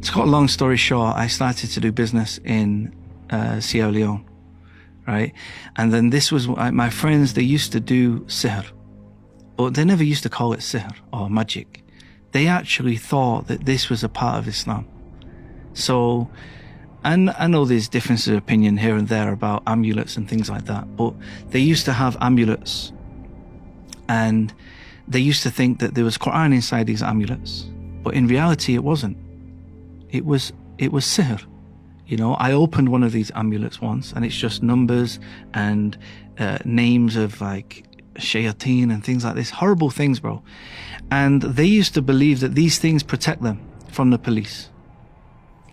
To cut a long story short, I started to do business in Sierra Leone, right? And then this was my friends, they used to do sihr, but they never used to call it sihr or magic. They actually thought that this was a part of Islam. So, and I know there's differences of opinion here and there about amulets and things like that, but they used to have amulets, and they used to think that there was Quran inside these amulets, but in reality it wasn't. It was sihr. You know, I opened one of these amulets once, and it's just numbers and names of like shayateen and things like this, horrible things, bro. And they used to believe that these things protect them from the police,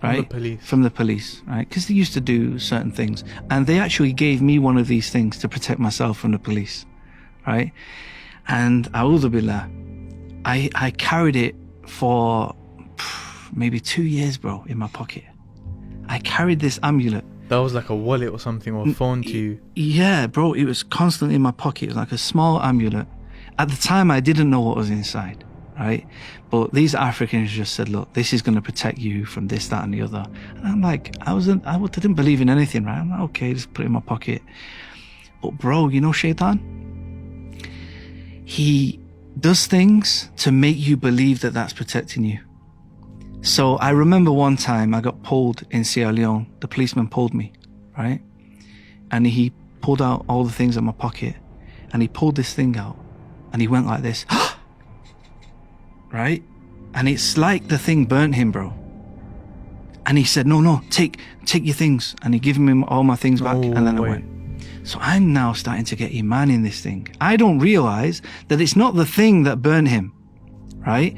right? From the police, right? Because they used to do certain things, and they actually gave me one of these things to protect myself from the police, right? And a'udhu billah, I carried it for maybe 2 years, bro, in my pocket. I carried this amulet. That was like a wallet or something, or a phone to you. Yeah, bro, it was constantly in my pocket. It was like a small amulet. At the time, I didn't know what was inside, right? But these Africans just said, look, this is going to protect you from this, that, and the other. And I'm like, I didn't believe in anything, right? I'm like, okay, just put it in my pocket. But bro, you know Shaitan? He does things to make you believe that that's protecting you. So I remember one time I got pulled in Sierra Leone. The policeman pulled me, right? And he pulled out all the things in my pocket, and he pulled this thing out, and he went like this, right? And it's like the thing burnt him, bro. And he said, no, take your things. And he gave me all my things back, and then I went. So I'm now starting to get iman in this thing. I don't realize that it's not the thing that burned him, right?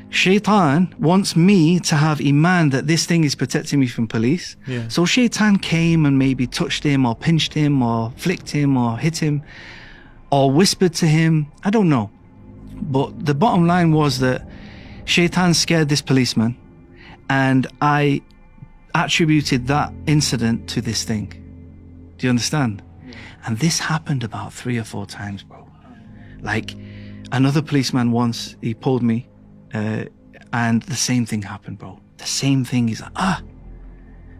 Shaitan wants me to have iman that this thing is protecting me from police. Yeah. So Shaitan came and maybe touched him or pinched him or flicked him or hit him or whispered to him. I don't know. But the bottom line was that Shaitan scared this policeman, and I attributed that incident to this thing. Do you understand? Yeah. And this happened about 3 or 4 times, bro. Like another policeman once, he pulled me, and the same thing happened, bro. The same thing is like,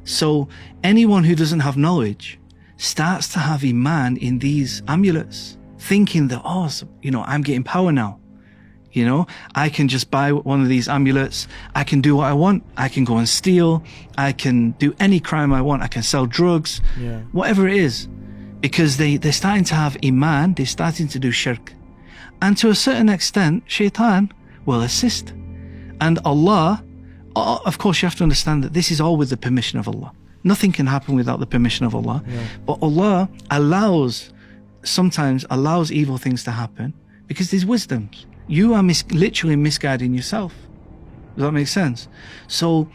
So anyone who doesn't have knowledge starts to have iman in these amulets, thinking that, I'm getting power now. You know, I can just buy one of these amulets. I can do what I want. I can go and steal. I can do any crime I want. I can sell drugs, whatever it is. Because they're starting to have iman. They're starting to do shirk. And to a certain extent, Shaitan will assist. And Allah, of course you have to understand that this is all with the permission of Allah. Nothing can happen without the permission of Allah. But Allah sometimes allows evil things to happen because there's wisdom. You are literally misguiding yourself. Does that make sense? So,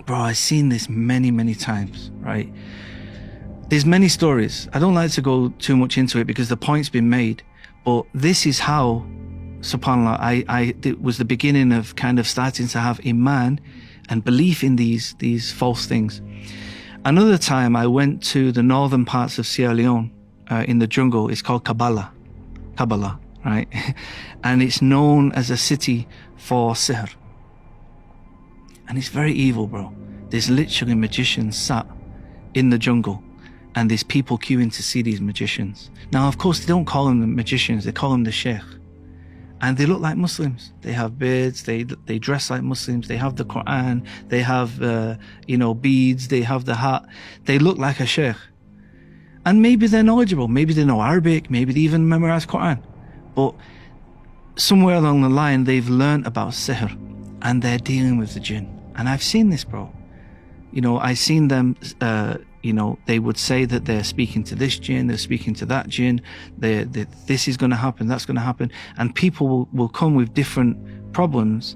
bro, I've seen this many, many times, right? There's many stories. I don't like to go too much into it because the point's been made. But this is how, subhanAllah, it was the beginning of kind of starting to have iman and belief in these false things. Another time I went to the northern parts of Sierra Leone, in the jungle. It's called Kabbalah, right? And it's known as a city for sihr. And it's very evil, bro. There's literally magicians sat in the jungle, and there's people queuing to see these magicians. Now, of course, they don't call them the magicians, they call them the sheikh. And they look like Muslims. They have beards, they dress like Muslims, they have the Quran, they have, beads, they have the hat. They look like a sheikh. And maybe they're knowledgeable, maybe they know Arabic, maybe they even memorize Quran. But somewhere along the line, they've learned about sihr, and they're dealing with the jinn. And I've seen this, bro. I've seen them, they would say that they're speaking to this jinn, they're speaking to that jinn, this is going to happen, that's going to happen. And people will come with different problems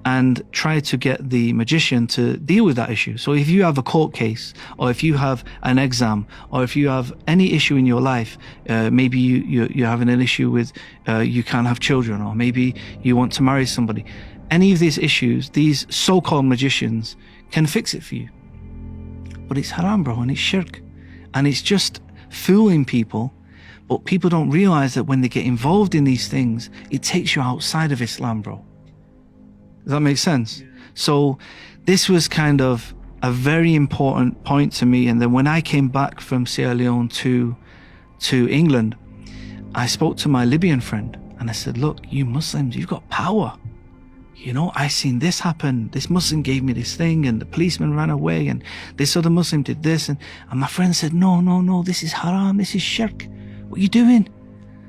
and try to get the magician to deal with that issue. So if you have a court case, or if you have an exam, or if you have any issue in your life, maybe you're having an issue with, you can't have children, or maybe you want to marry somebody. Any of these issues, these so-called magicians can fix it for you. But it's haram, bro, and it's shirk. And it's just fooling people. But people don't realize that when they get involved in these things, it takes you outside of Islam, bro. Does that make sense? Yeah. So this was kind of a very important point to me. And then when I came back from Sierra Leone to England, I spoke to my Libyan friend and I said, look, you Muslims, you've got power. You know, I seen this happen. This Muslim gave me this thing and the policeman ran away and this other Muslim did this. And my friend said, no, this is haram. This is shirk. What are you doing?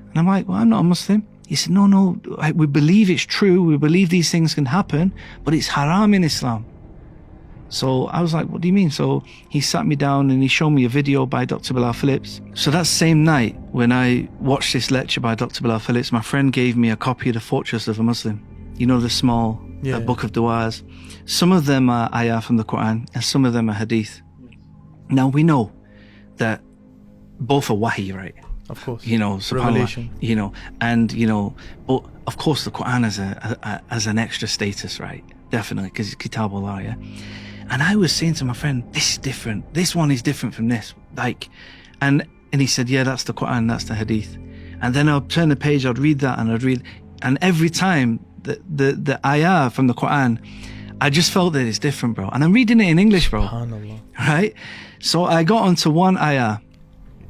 And I'm like, well, I'm not a Muslim. He said, no, we believe it's true. We believe these things can happen, but it's haram in Islam. So I was like, what do you mean? So he sat me down and he showed me a video by Dr. Bilal Phillips. So that same night when I watched this lecture by Dr. Bilal Phillips, my friend gave me a copy of The Fortress of a Muslim. You know, the small book of du'as. Some of them are ayah from the Quran and some of them are hadith. Now we know that both are wahi, right? Of course. You know, revelation. You know, and you know, but of course the Quran has an extra status, right? Definitely, because it's Kitab Allah, yeah. And I was saying to my friend, this is different. This one is different from this. Like, and he said, yeah, that's the Quran, that's the hadith. And then I'd turn the page, I'd read that, and every time the ayah from the Quran, I just felt that it's different, bro. And I'm reading it in English, bro. SubhanAllah. Right? So I got onto one ayah.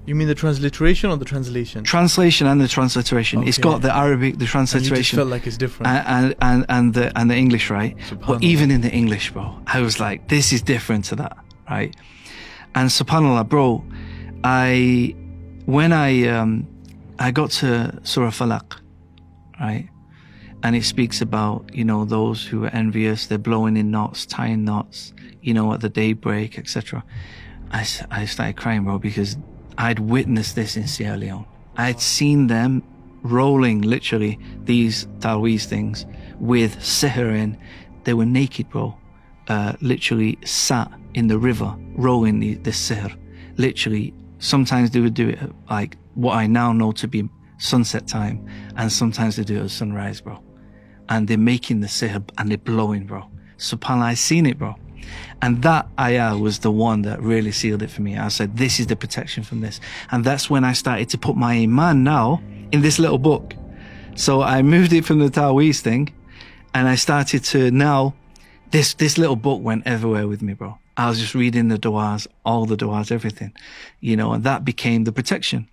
You mean the transliteration or the translation? Translation and the transliteration. Okay. it's got the Arabic, the transliteration, and you just felt like it's different, and the English, right? But even in the English, bro, I was like, this is different to that, right? And subhanallah, bro, when I got to Surah Falaq, right, and it speaks about, you know, those who are envious, they're blowing in knots, tying knots, you know, at the daybreak, etc. I started crying, bro, because I'd witnessed this in Sierra Leone. I'd seen them rolling, literally, these taweez things with sihr in. They were naked, bro. Literally sat in the river, rolling this sihr. Literally, sometimes they would do it at, like, what I now know to be sunset time, and sometimes they do it at sunrise, bro. And they're making the sihr, and they're blowing, bro. SubhanAllah, I seen it, bro. And that ayah was the one that really sealed it for me. I said, this is the protection from this. And that's when I started to put my iman now in this little book. So I moved it from the Taweez thing, and I started to now, this little book went everywhere with me, bro. I was just reading the du'as, all the du'as, everything, you know, and that became the protection.